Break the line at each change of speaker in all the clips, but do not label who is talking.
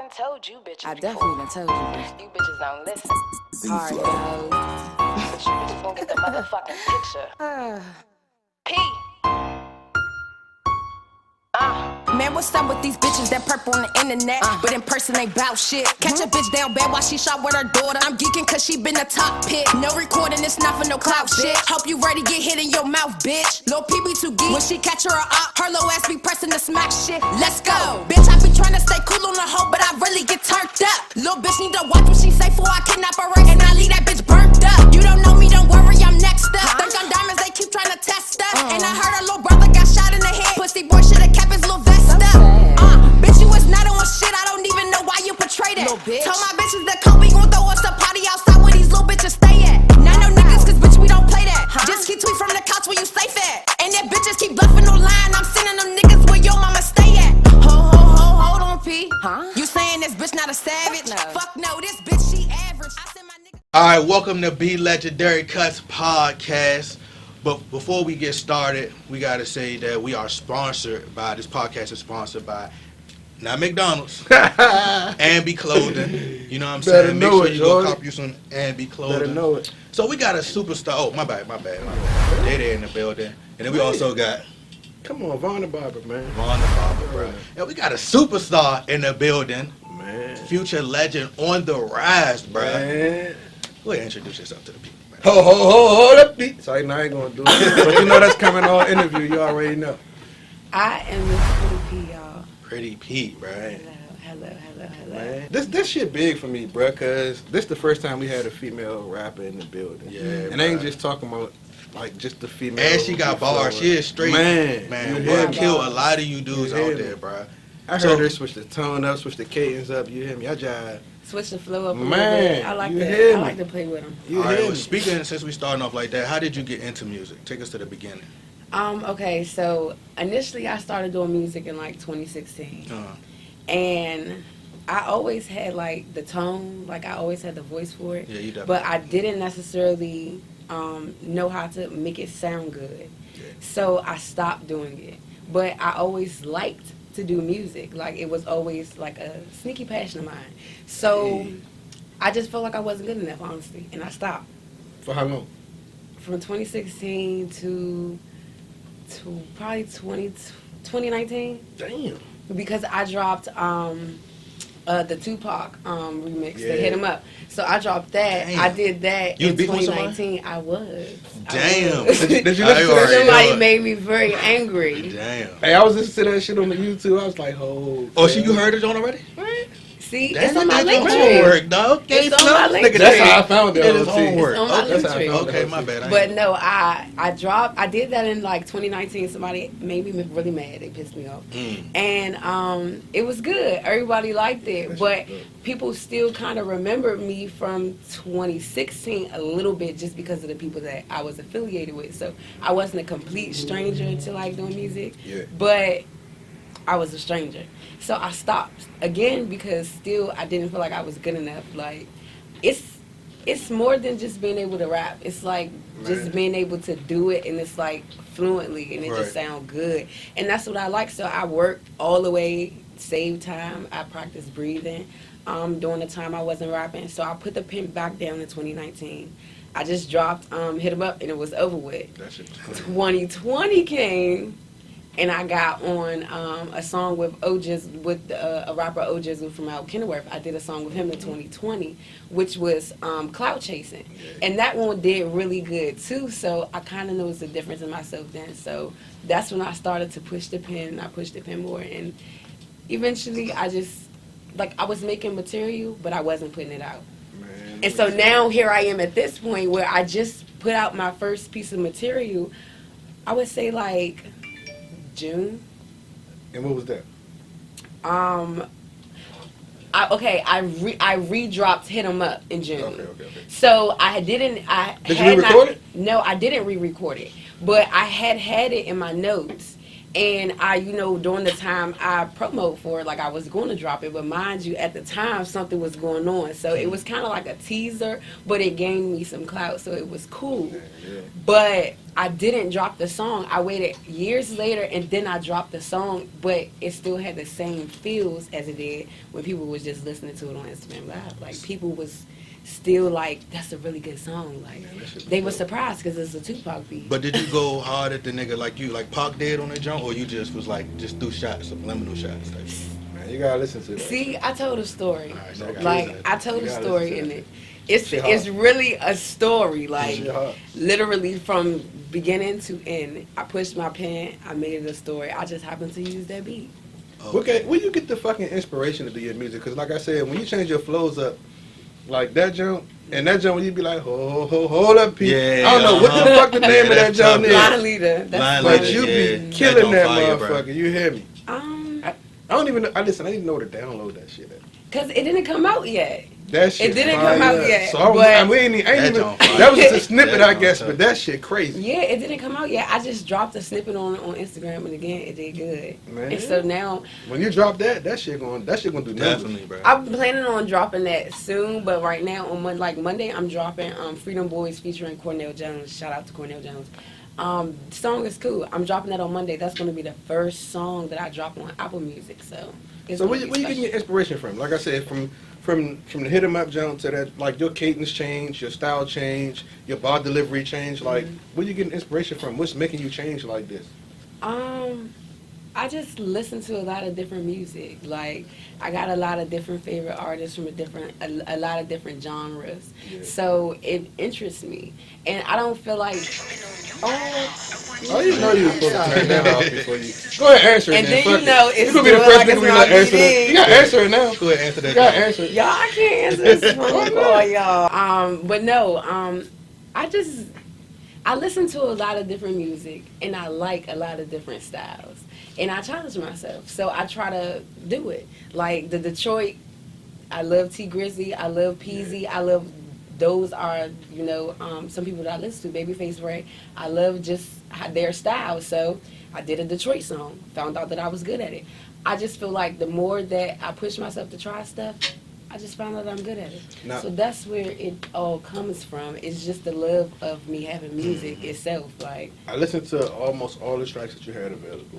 done told you bitches
I
before.
definitely done told you, bitch.
You bitches don't listen.
Hard nose.
But you bitches gon' get the motherfucking picture. P.
Man, what's up with these bitches that purple on the internet, but in person they bout shit? Catch a bitch down bad while she shot with her daughter. I'm geeking cause she been a top pick. No recording, it's not for no clout shit. Hope you ready, get hit in your mouth, bitch. Lil' P be too geek. When she catch her up, her low ass be pressing the smack shit. Let's go. Bitch, I be trying to stay cool on the hoe, but I really get turned up. Lil' bitch need to watch what she say for I kidnap her right, and I leave that bitch burnt up. You don't know me, don't worry, I'm next up. Think I'm diamonds, they keep trying to test us. And I heard her little brother got shot in the head. Pussy boy shoulda kept his little vest up. Bitch, you was not on shit, I don't even know why you portrayed it. Told my bitches that Kobe gon' throw us a party outside where these little bitches stay at. Not no niggas, cause bitch, we don't play that. Just keep tweet from the couch where you safe at. And if bitches keep bluffing online, I'm sending them niggas where your mama stay at. Hold on, P. You saying this bitch not a savage? Fuck no, this bitch, she average. I send my niggas.
Alright, welcome to Be Legendary Cuts Podcast. But before we get started, we gotta say that we are sponsored by, this podcast is sponsored by, not McDonald's, Ambi Clothing. You know what I'm saying? Make sure you go cop you some Ambi Clothing.
Better know it.
So we got a superstar. Oh, my bad. They there in the building. And then we also got
Come on, Vaughn the Barber, man.
Ron the Barber, bro. And we got a superstar in the building.
Man.
Future legend on the rise, bro.
Man.
Go ahead and introduce yourself to the people, man.
Hold up, beat. Sorry, now I ain't gonna do it. But you know that's coming on interview. You already know.
I am Miss Pretty P, y'all.
Pretty Pete, bro.
Hello.
Man. This shit big for me, bro, cause this the first time we had a female rapper in the building.
Yeah,
and I ain't just talking about like just the female.
And she got bars. She is straight.
Man,
We'll kill a lot of you dudes out there, bro.
I heard her switch the tone up, switch the cadence up. You hear me? I jive.
Switch the flow up a
Man,
little bit. I like
you
that.
hear
I
me?
like to play with them.
You
All right,
hear
well,
me?
speaking, since we starting off like that, how did you get into music? Take us to the beginning.
Okay, so initially I started doing music in like 2016. And I always had like the tone, like I always had the voice for it.
Yeah, you definitely.
But I didn't necessarily know how to make it sound good.
Yeah.
So I stopped doing it. But I always liked to do music. Like it was always like a sneaky passion of mine. So I just felt like I wasn't good enough, honestly, and I stopped.
For how long?
From 2016 to probably 2019.
Damn.
Because I dropped the Tupac remix,
Yeah.
to Hit 'Em Up. So I dropped that.
Damn.
I did that
You
in
beefing with somebody?
2019. I was.
Damn.
Did you
I
listen to that
already
shit?
know
Somebody
it.
made me very angry.
Damn.
Hey, I was listening to that shit on the YouTube. I was like,
Oh, so you heard it on already?
See,
That's
it's on my
your
link tree.
homework, dog.
It's on my link
That's
tree.
how I found it.
It is
on the
homework.
It's on my
Okay,
link
how I
tree.
found it.
Okay, my bad.
But no, I did that in like 2019. Somebody made me really mad. They pissed me off. And it was good. Everybody liked it. But people still kind of remembered me from 2016 a little bit just because of the people that I was affiliated with. So I wasn't a complete stranger to like doing music.
Yeah.
But I was a stranger. So I stopped again because still I didn't feel like I was good enough. Like it's more than just being able to rap. It's like just being able to do it, and it's like fluently, and it just sound good. And that's what I like. So I worked all the way, save time. I practiced breathing during the time I wasn't rapping. So I put the pen back down in 2019. I just dropped Hit 'Em Up, and it was over with. 2020 came. And I got on a song with a rapper Ojiz from out Kenilworth. I did a song with him in 2020, which was Clout Chasing. And that one did really good too, so I kind of noticed the difference in myself then. So that's when I started to push the pen, and I pushed the pen more. And eventually I was making material, but I wasn't putting it out.
Man,
And so now here I am at this point where I just put out my first piece of material, I would say like June.
And what was that?
I re-dropped Hit 'Em Up in June.
Okay.
So Did
you re-record it?
No, I didn't re-record it. But I had it in my notes. And I, during the time I promote for it, like I was going to drop it, but mind you, at the time something was going on, so it was kind of like a teaser, but it gained me some clout, so it was cool.
Yeah.
But I didn't drop the song. I waited years later, and then I dropped the song, but it still had the same feels as it did when people was just listening to it on Instagram Live. Like people was still like, that's a really good song. Like they were surprised because it's a Tupac beat.
But did you go hard at the nigga like Pac did on that jump, or you just was like just threw shots, subliminal shots? Like,
Man, you gotta listen to that.
See, I told a story.
Alright, so I gotta
Like
listen.
I told
You
a
gotta
story
listen
in
to
it. It's
Shit
it's
hard.
really a story. Like
Shit hard.
literally from beginning to end. I pushed my pen. I made it a story. I just happened to use that beat.
Okay, where you get the fucking inspiration to do your music? Because like I said, when you change your flows up, like that jump, and that jump, when you be like, hold up, people.
Yeah,
I don't know what the fuck the name of that
that's
jump
tough.
is.
Line leader. That's
Line
But
leader,
you
yeah.
be killing
That
that
on fire, bro.
motherfucker. You hear me?
um,
I don't even know. I didn't even know to download that shit.
cause it didn't come out yet.
That shit
It didn't
fire.
come out yet,
So I was,
but-
I ain't
That
even,
joint fire.
that was just a snippet,
That
I guess,
joint
but that shit crazy.
Yeah, it didn't come out yet. I just dropped a snippet on Instagram, and again, it did good.
Man.
And so now
When you drop that shit gonna do numbers.
Definitely, bro.
I'm planning on dropping that soon, but right now on Monday, I'm dropping Freedom Boys featuring Cornell Jones. Shout out to Cornell Jones. The song is cool. I'm dropping that on Monday. That's going to be the first song that I drop on Apple Music. So, it's
So
gonna
where
be
you getting your
special.
inspiration from? Like I said, from the hit 'em up jump to that, like your cadence change, your style change, your bar delivery change. Like, where you getting inspiration from? What's making you change like this?
I just listen to a lot of different music. Like I got a lot of different favorite artists from a lot of different genres.
Yeah.
So it interests me, and I don't feel like
Oh, you know you was supposed to turn that off before you. Go ahead, answer it.
And then
Fuck
you
it.
know it's
you gonna be the
doing
first
like
nigga
it's
we
not
let answer
BD.
it. You gotta answer it now.
Go ahead, answer that.
You gotta answer it.
y'all, I can't answer this phone call, y'all. But no, I listen to a lot of different music, and I like a lot of different styles, and I challenge myself. So I try to do it. Like the Detroit, I love T Grizzly, I love Peasy, I love. Those are, some people that I listen to, Babyface Ray. I love just their style. So I did a Detroit song, found out that I was good at it. I just feel like the more that I push myself to try stuff, I just found out I'm good at it.
Now-
So that's where it all comes from. It's just the love of me having music itself. Like,
I listened to almost all the tracks that you had available.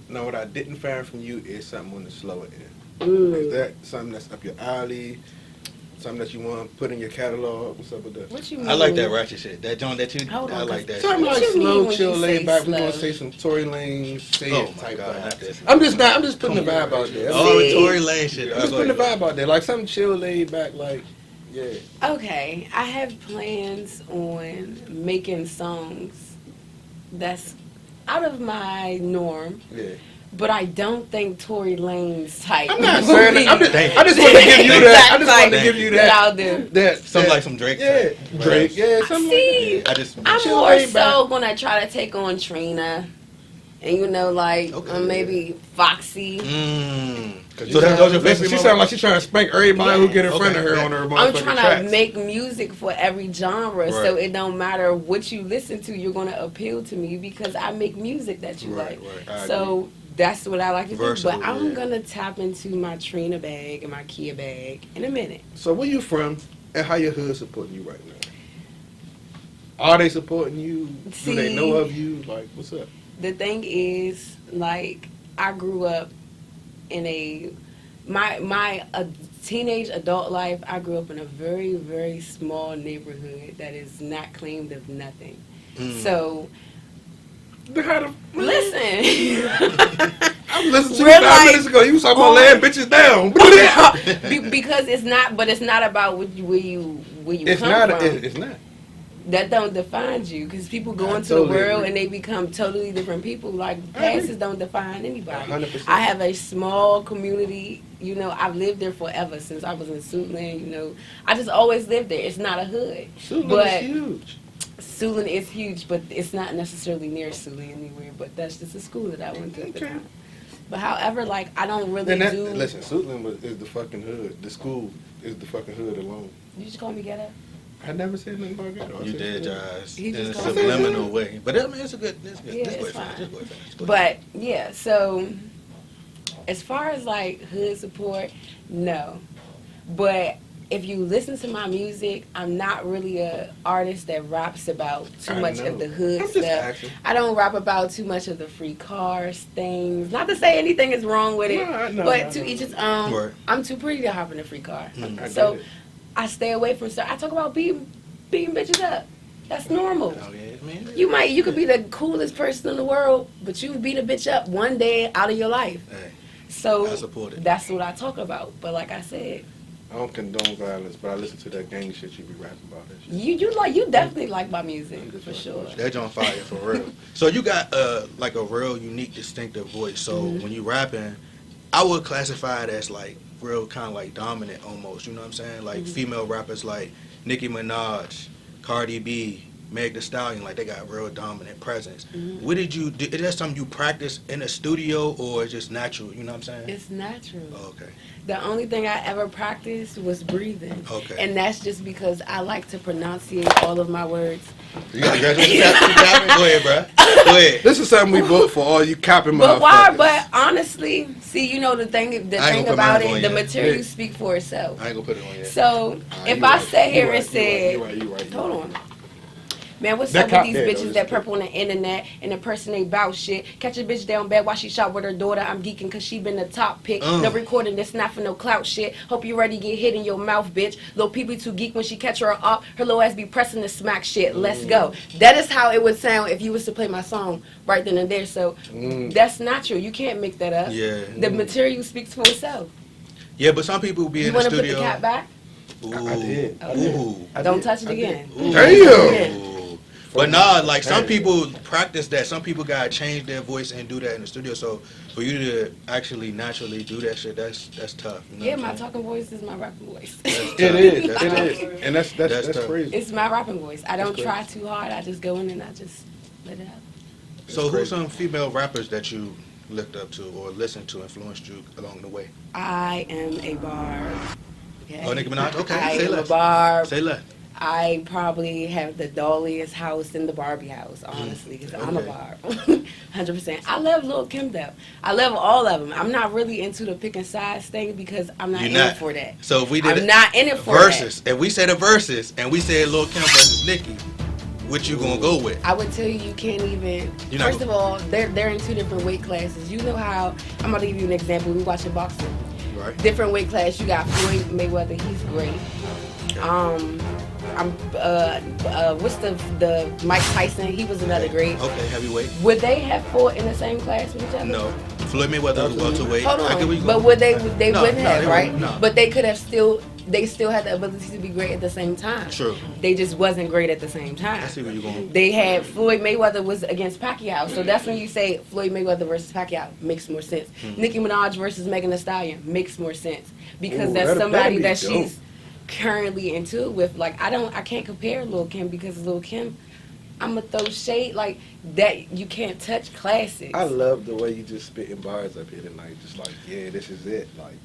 Now, what I didn't find from you is something on the slower end. Is that something that's up your alley? Something that you want to put in your catalog? What's up with that?
what you mean?
I like that ratchet shit. That joint that you.
Hold on,
I like that.
Something
What
like
you mean
slow,
when
chill,
you
laid
say
back. We're
slow?
gonna say some Tory Lanez, say
Oh
it
my
type
God, not
vibes.
this.
I'm just putting the vibe out there.
Oh, the Tory Lane shit.
I'm just putting the vibe out there, like something chill, laid back, like yeah.
Okay, I have plans on making songs that's out of my norm,
Yeah.
but I don't think Tory Lane's type.
I'm not
would
saying
be
that.
Thank
I just want to give you
Thank
that. I
the
just want to
type
give you
that
that.
I'll do.
That
Something like some Drake.
Yeah,
type.
Drake. Yeah, something
See,
like that.
I just.
I'm
Chill,
more
laid
so gonna try to take on Trina, and
Okay.
maybe Foxy.
So that was your
Listen,
favorite.
she sound like she trying to spank everybody who get in front of her
Okay.
on her
I'm
motherfucking
trying
tracks.
to make music for every genre, so
Right.
it don't matter what you listen to, you're gonna appeal to me because I make music that you
Right,
like.
right.
I
So that's what I like to
Versatile,
do. But I'm
yeah.
gonna tap into my Trina bag and my Kia bag in a minute.
So where you from and how your hood supporting you right now? Are they supporting you? Do they
See-
know of you? Like, what's up?
The thing is, like, I grew up in my teenage adult life. I grew up in a very, very small neighborhood that is not claimed of nothing. So listen.
I'm listening to
We're
you 5
like-
minutes ago. You was talking about
Oh.
laying bitches down.
Because it's not, but it's not about where you
It's
come
not.
from.
It's not.
That don't define you, because people go
I
into
totally
the world
agree.
and they become totally different people. Like
I agree.
passes don't define anybody.
100%.
I have a small community. I've lived there forever since I was in Suitland. I just always lived there. It's not a hood,
Suitland
but
is huge.
Suitland is huge, but it's not necessarily near Suitland anywhere. But that's just a school that I went to at the
Okay.
time. But however, like I don't really
And
do.
listen, Suitland is the fucking hood. The school is the fucking hood alone.
You just call me ghetto.
I never said nothing about ghetto.
You did, Josh.
He
In a
just called
subliminal way. But I mean, it's good. It's good.
Yeah,
Just go
it's
ahead,
fine.
Just go ahead, finish. Go ahead.
But yeah, so as far as like hood support, no. But if you listen to my music, I'm not really a artist that raps about too
I
much
know.
of the hood
I'm just
stuff.
asking.
I don't rap about too much of the free cars things. Not to say anything is wrong with it,
No, I know,
but
I
to
know.
each his own.
Right.
I'm too pretty to hop in a free car,
I
so
get it.
I stay away from stuff. I talk about beating bitches up. That's normal.
Oh, yeah, man.
You could be the coolest person in the world, but you beat a bitch up one day out of your life.
Hey,
So
I support it.
that's what I talk about. But like I said,
I don't condone violence, but I listen to that gang shit you be rapping about. That shit.
you definitely like my music for sure.
That's on fire for real. So you got like a real unique, distinctive voice. So when you rapping, I would classify it as like real kind of like dominant almost. You know what I'm saying? Like female rappers like Nicki Minaj, Cardi B, Meg Thee Stallion, like they got real dominant presence. What did you do? Is that something you practice in a studio or it's just natural? You know what I'm saying?
It's natural.
Oh, okay.
The only thing I ever practiced was breathing.
Okay.
And that's just because I like to pronunciate all of my words.
You got to graduate tapping? Go ahead, bro. Go ahead.
This is something we booked for all you capping
But why?
motherfuckers.
But honestly, see, you know the thing
ain't
about
gonna put mine
it,
on
the
yet.
material
Yeah.
speak for itself.
I ain't going to put it on yet.
So if
you
I
right,
sat
you
here
right,
and said,
you right.
hold on. Man, what's
That
up
cop
with these
dead, though,
bitches
this
that
is
perp on the internet and impersonate bout shit? Catch a bitch down bad while she shot with her daughter. I'm geeking cause she been the top pick. No recording this, not for no clout shit. Hope you ready to get hit in your mouth, bitch. Little people too geek when she catch her up. Her little ass be pressing the smack shit. Let's go. That is how it would sound if you was to play my song right then and there. So that's natural. You can't make that up.
Yeah.
The material speaks for itself.
Yeah, but some people be
You
in the
want to put
studio.
the cap back?
Ooh.
I did.
Ooh.
Don't touch it again.
Ooh.
Damn.
Ooh. But nah, like some people practice that. Some people gotta change their voice and do that in the studio. So for you to actually naturally do that shit, that's tough. You know
Yeah,
what
my
I'm saying?
talking voice is my rapping voice.
That's tough.
It is.
That's
It
tough.
is. And that's
tough.
crazy.
It's my rapping voice. I don't
That's
try too hard. I just go in and I just let it out.
So
That's
who's
crazy.
some female rappers that you looked up to or listened to, influenced you along the way?
I am a barb. Okay?
Oh, Nicki Minaj? Okay,
I
say
am a
less.
barb.
Say less.
I probably have the dolliest house in the Barbie house, honestly, because I'm a
Okay.
barb. 100%. I love Lil' Kim, though. I love all of them. I'm not really into the picking sides thing because I'm not
You're
in
not.
it for that.
So if we did
I'm not in it for
versus, if we said a versus and we said Lil' Kim versus Nicki, what you gonna go with?
I would tell you can't even.
You're not
First of all, they're in two different weight classes. You know how I'm gonna give you an example. We watching boxing.
Right.
Different weight class. You got Floyd Mayweather. He's great. What's the Mike Tyson? He was another great.
Okay, heavyweight.
Would they have fought in the same class with each other?
No. Floyd Mayweather was welterweight.
Hold
I get where you
on, but
going.
would they
No,
wouldn't
no,
have,
they
right?
wouldn't, no.
But they could have still. They still had the ability to be great at the same time.
True.
They just wasn't great at the same time.
I see where you're going.
They had Floyd Mayweather was against Pacquiao, so that's when you say Floyd Mayweather versus Pacquiao makes more sense. Nicki Minaj versus Megan Thee Stallion makes more sense because
Ooh,
that's
that'd
somebody
be
that
dope.
she's currently into it with. Like I can't compare Lil' Kim because Lil' Kim, I'ma throw shade like that. You can't touch classics.
I love the way you just spitting bars up here tonight. Just like, yeah, this is it. Like,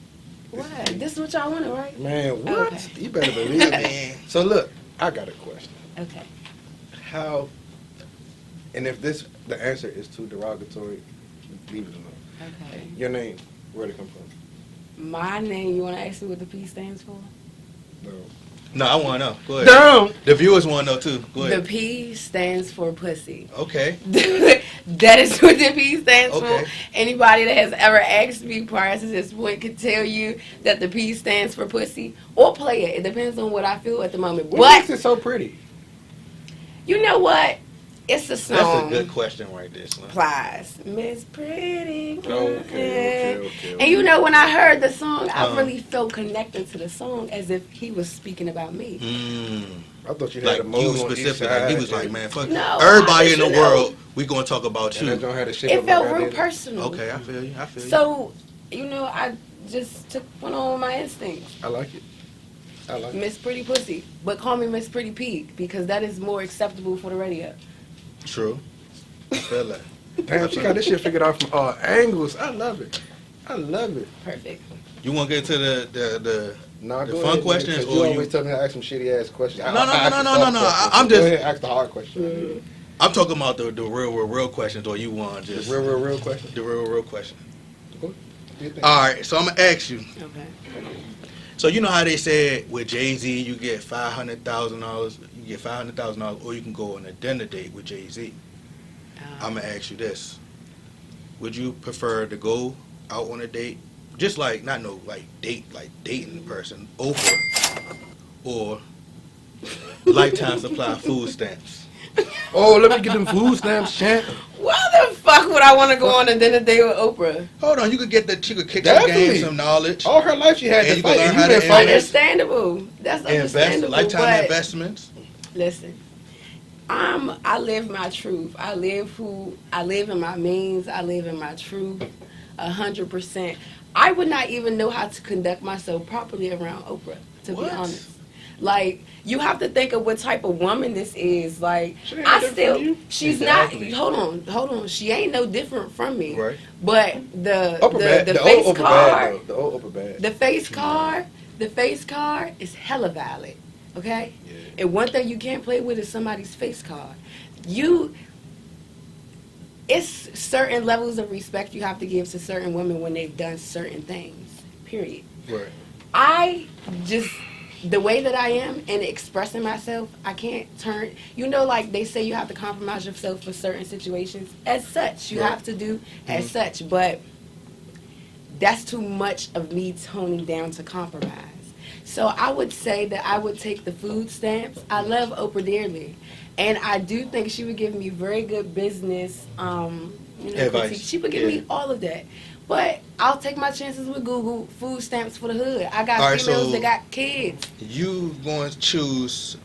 What? This is what y'all wanted, right?
man, what?
Okay.
You better believe it. So look, I got a question.
Okay.
How? And if the answer is too derogatory, leave it alone.
Okay.
Your name, where'd it come from?
My name. You want to ask me what the P stands for?
No.
No, I want to know. Go ahead.
Down.
The viewers want to know too. Go
The
ahead.
P stands for pussy.
Okay.
That is what the P stands
Okay.
for. Anybody that has ever asked me prior to this point could tell you that the P stands for pussy or player. It depends on what I feel at the moment.
What
But
makes it so pretty?
you know what? It's a song.
That's a good question right there, son.
Plies. Miss Pretty.
Okay.
And you know, when I heard the song, I
Uh-huh.
really felt connected to the song as if he was speaking about me.
I thought you had
Like
a mole
you
on each
specific.
side.
Like he was like, man, fuck
No,
everybody in the
you know.
world. We gonna talk about
And that
you.
don't have the shape
It
of
felt
my
real
goddamn-
personal.
Okay, I feel you. I feel you.
So, you know, I just went on with my instincts.
I like it. I like it.
Miss Pretty Pussy. But call me Miss Pretty P because that is more acceptable for the radio.
True. I feel that.
Damn, she got this shit figured out from all angles. I love it. I love it.
Perfect.
You want to get to the
Nah,
the
go
fun
ahead,
questions,
because
or
you
you?
always tell me to ask some shitty ass questions.
No. I'm
Go
just.
ahead, ask the hard question.
I'm talking about the real questions, or you want just
The real question.
the real question.
Go. Do your thing.
All right, so I'm gonna ask you.
Okay.
So you know how they said with Jay-Z, you get $500,000. You get $500,000, or you can go on a dinner date with Jay-Z. I'm gonna ask you this: would you prefer to go out on a date, just like not no like dating the person, Oprah, or lifetime supply of food stamps?
Oh, let me get them food stamps, champ.
Why the fuck would I want to go on a dinner date with Oprah?
Hold on, you could get she could kick some
Definitely.
game, some knowledge,
All her life she had
And
to
you
fight.
can learn
and
how
you
to
been fighting.
Understandable. That's
invest,
understandable.
lifetime
but
investments.
listen, I live my truth. I live in my means. I live in my truth, 100%. I would not even know how to conduct myself properly around Oprah, to
What?
be honest. Like, you have to think of what type of woman this is. Like,
She ain't no different from you.
she's
Exactly.
not. Hold on. She ain't no different from me.
Right.
But the
Oprah bad.
the
The
face
old Oprah
card,
bad, though. The old Oprah bad.
the face card is hella valid. Okay.
Yeah.
And one thing you can't play with is somebody's face card. It's certain levels of respect you have to give to certain women when they've done certain things. Period.
Right.
The way that I am and expressing myself, I can't turn. Like they say, you have to compromise yourself for certain situations. As such, you
Right.
have to do as such. But that's too much of me toning down to compromise. So I would say that I would take the food stamps. I love Oprah dearly, and I do think she would give me very good business
Advice.
critique. She would give me all of that. But I'll take my chances with Google food stamps for the hood. I got
All right,
females
so-
that got kids
You going to choose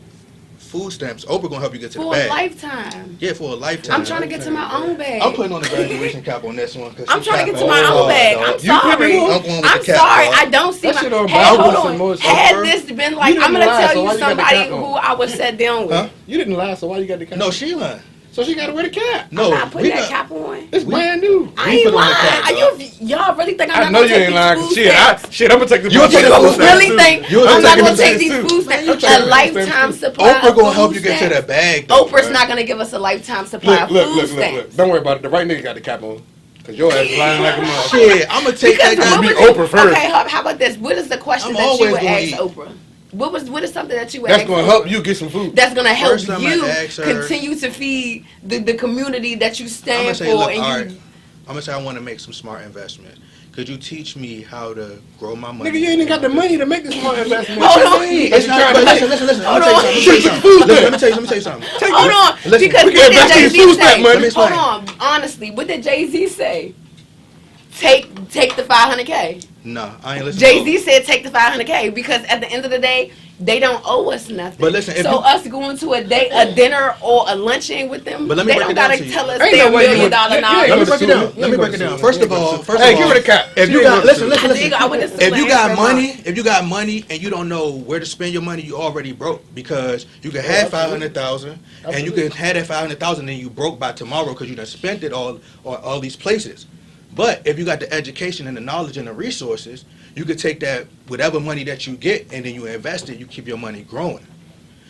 food stamps? Oprah gonna help you get to the
for a
bag.
lifetime.
Yeah, for a lifetime.
I'm trying to get to my own bag.
I'm putting on the graduation cap on this one.
I'm trying to get to my own bag. I'm
You
sorry.
putting on- I'm going with
I'm
the cap,
sorry.
dog.
I don't see
That
my.
shit don't
Hey,
bother
hold
me some
on.
more, so
Had
Oprah,
this been
you
like,
didn't
I'm gonna
lie,
tell
so
you
why you got the
somebody
cap on?
who I was sat down with.
Huh?
You didn't lie, so why you got the cap?
No, she lying.
So she got to wear the cap.
No,
I'm not putting
we
that
got.
cap on.
It's brand new.
I
We
ain't
put on the
lying.
cap,
Are
dog.
y'all really think I'm
I
not
know
gonna
you
take
ain't
these
lying.
food
Shit,
stamps?
I'm gonna take the.
You'll
food
take the
stamps
food
too.
stamps
Really think
You'll
I'm
take
not
the
gonna
food
take
stamps
these
too.
food stamps?
You take
A
the food
lifetime
stamps too.
supply
Oprah
of
gonna
food
help you get to the
stamps.
bag. Though,
Oprah's
bruh.
not gonna give us a lifetime supply of food stamps.
Don't worry about it. The right nigga got the cap on. Cause your ass lying like a motherfucker.
Shit, I'm gonna take
Because
that
what
guy.
be
was it-
Oprah first.
Okay, how about this? What is the question
I'm
that you
always
would
gonna
ask
eat.
Oprah? What is something that you would
That's
ask
gonna
Oprah?
help you get some food.
That's gonna help
First I'm
you
gonna ask her-
continue to feed the community that you
I'm
stand
gonna
for,
say, look,
and
all
you.
right. I'm gonna say I want to make some smart investment. Could you teach me how to grow my money?
Nigga, you ain't even got the money to make this smart investment.
Hold on.
It's not. But listen. Let me
Hold
tell you
on.
something. Let me tell you something.
Hold on,
Listen,
because
we
what
can
did
invest in
Jay-Z
food
say?
stamp money.
Let me explain.
Hold on, honestly, what did Jay-Z say? Take the 500K.
No, I ain't listening.
Jay-Z said take the 500K because at the end of the day, they don't owe us nothing.
But listen, if
so
you-
us going to a dinner or a luncheon with them,
But let me
they
break
don't
it down
gotta
to you.
tell us
Ain't
their
no way you
$1 million
would-
knowledge.
you
Let me
ain't
break it
gonna
down.
sue
Let me
him.
break it down. First of all,
Hey, give her the cap.
If
She
you
ain't
got
gonna
listen,
sue
listen,
I think I would've
listen.
still
If you
answered
got
mine.
money, if you got money and you don't know where to spend your money, you already broke because you can have 500,000 and you can have that 500,000 and you broke by tomorrow because you done spent it all these places. But if you got the education and the knowledge and the resources, you could take that whatever money that you get and then you invest it. You keep your money growing.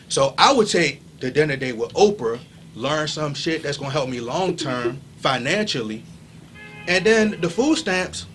So I would take the dinner date with Oprah, learn some shit that's gonna help me long term financially, and then the food stamps.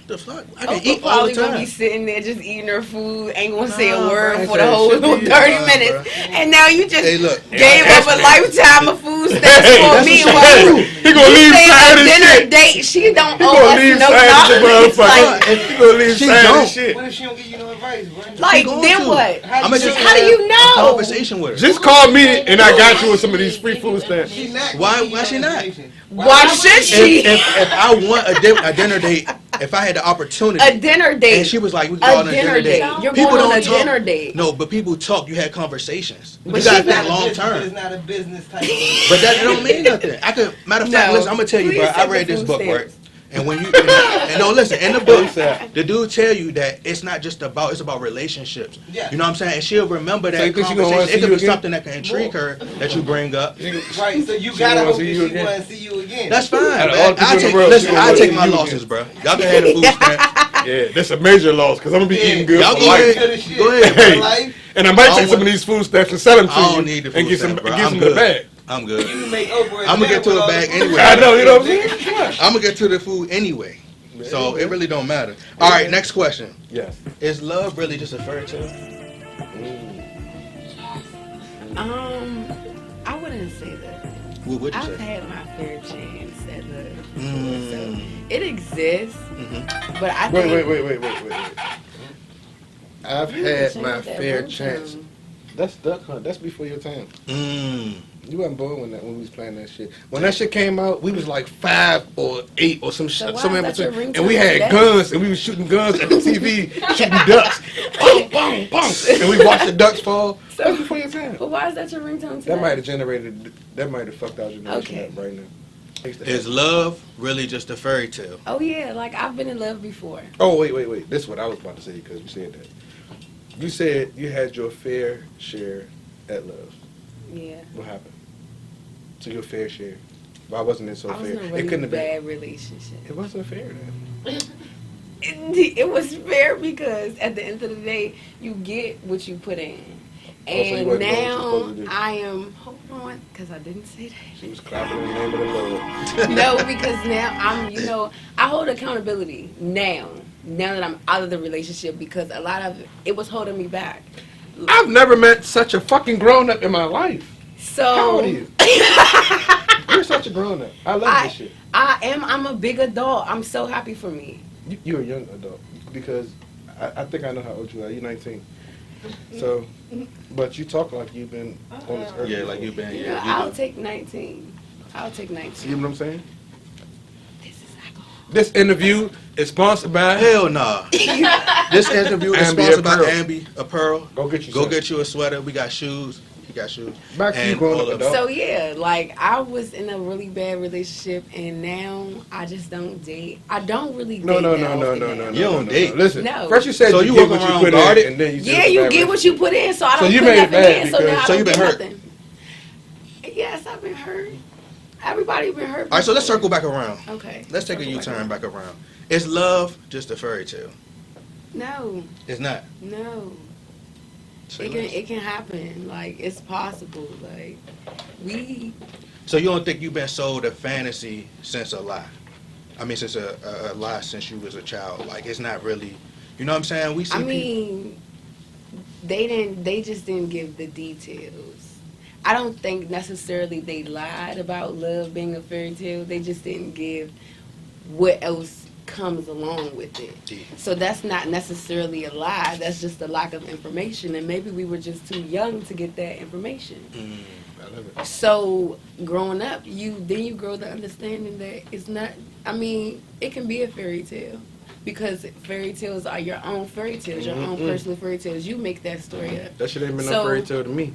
The fuck, I can
Oprah
eat all the
probably gonna
time.
be sitting there just eating her food, ain't gonna say a
Nah,
word
bruh.
for the whole
Should be-
30
nah,
minutes.
bruh.
And now you just
Hey, look.
gave up a lifetime of food stamps
Hey,
for
that's
me.
what
While
she
you
do.
He gonna leave
saying
side
a
of
dinner
shit.
date, she don't
He
owe
gonna
us
leave
no
side of the
knowledge.
motherfucker. He gonna leave
She
side
don't.
of shit.
What if she don't give you no advice, bro?
Like,
going
then
to.
what?
I'ma just
How do
have
you
a
know?
conversation with her.
Just call me and I got you with some of these free food stamps.
She's not.
Why-
giving you
why she
no
not?
information.
Why should she?
If I want a dinner date, if I had the opportunity,
A dinner date.
and she was like, "We can go on a dinner date."
You're
People
going on
don't
a
talk.
dinner date.
No, but people talk. You had conversations.
But
you gotta
she's
think
not
long
It's
term.
not a business type of
But that don't mean nothing. I could matter of fact,
No.
listen. I'm gonna tell you,
Please
bro. I
take
read
the
this
food
book,
stamps.
right? And when you and no, listen, in the book, the dude tell you that it's not just about it's about relationships.
Yeah.
You know what I'm saying? And she'll remember
So
that
you think she gonna wanna
conversation. It
see
could
you
be
again?
something that can intrigue her that you bring up.
Right, so you
She
gotta
wanna
hope that
see you
she
again.
wanna see you again.
That's fine,
Out of all
man.
the people
I
in the
take
world,
listen.
she
I
wanna
take
see
my
you
losses,
again.
bro. Y'all can have the food stamps.
Yeah, that's a major loss because I'm gonna be eating good
Y'all
for
go
life.
ahead. Go ahead,
Hey,
bro.
Life,
and I might
I
take
don't
some of
want-
these food stamps and sell them to
I
you
don't need the
and
food
get some
stamps, bro.
get
I'm
some in the
good.
bag.
I'm
you
good.
can make Oprah.
I'ma get to
with
a
all
bag
the food.
anyway.
I know, you know what I'm saying?
I'm gonna get to the food anyway. So it really don't matter. All right, next question.
Yes.
Is love really just a fairy tale?
I wouldn't say that.
What would you
I've
say?
had my fair chance at love before,
Mm.
so it exists.
Mhm.
But I think
Wait. I've
you need to
had
change
my
that
fair
ringtone.
chance. That's Duck Hunt. That's before your time.
Mm.
You wasn't born when we was playing that shit. When that shit came out, we was like 5 or 8 or some
So
shit.
why
Somewhere in
is that your
between.
ringtone
And we had
today?
guns and we was shooting guns at the TV, shooting ducks. Boom, boom, boom. And we watched the ducks fall.
So-
That was before your time.
But why is that your ringtone today?
That might have generated. That might have fucked our generation
Okay.
up right now.
Is love really just a fairy tale?
Oh yeah, like I've been in love before.
Oh wait. This is what I was about to say because you said that. You said you had your fair share at love.
Yeah.
What happened? To your fair share. Why wasn't it so
I was
fair?
in a
It
really
couldn't have been.
bad relationship.
It wasn't fair then.
It was fair because at the end of the day, you get what you put in.
Oh, so you
And
wasn't doing what you
now
supposed to do.
I am, hold on, because I didn't say
She was clapping in the name of the Lord.
that. No, because now I hold accountability now that I'm out of the relationship because a lot of it was holding me back.
I've never met such a fucking grown up in my life.
So
How old are you? You're such a grown up. I love this shit.
I'm a big adult. I'm so happy for me.
You're a young adult because I think I know how old you are. You're 19. So, but you talk like you've been on this earth.
Yeah,
before.
like you've been.
You
Yeah,
know,
you
I'll
do.
take 19. I'll take
See
19.
what I'm saying?
This is alcohol.
This interview is sponsored by.
Hell nah. This interview is
Ambi
sponsored by
Apparel.
Ambi Apparel.
Go get you
Go
some.
get you a sweater. We got shoes. You got shoes.
Back to you
And
growing
all
up
of-
adult.
So yeah, like I was in a really bad relationship, and now I just don't date. I don't really
No.
date. that often now.
You don't date.
Listen,
No.
first you said
So
you
you
get
walk
what you
around
put
guarded?
in, and then you
Yeah, you get what you put in, so I
So
don't
you
put
made it
nothing
bad
in. So now
because-
I
So
don't
you been
get
hurt.
nothing. Yes, I've been hurt. Everybody been hurt.
All right, so let's
before.
circle back around.
Okay.
Let's take a
Circle
U-turn back around. Is love just a fairy tale?
No,
It's not.
no.
Say
It can
less.
it can happen. Like it's possible. Like we
So you don't think you've been sold a fantasy since a lie? I mean, since a lie since you was a child. Like it's not really. You know what I'm saying? We see.
I
people.
mean, they just didn't give the details. I don't think necessarily they lied about love being a fairy tale. They just didn't give what else comes along with it.
Yeah.
So that's not necessarily a lie. That's just a lack of information, and maybe we were just too young to get that information.
I love it.
So growing up, you grow the understanding that it's not. I mean, it can be a fairy tale because fairy tales are your own fairy tales, your own personal fairy tales. You make that story up.
That shit ain't been no
So-
fairy tale to me.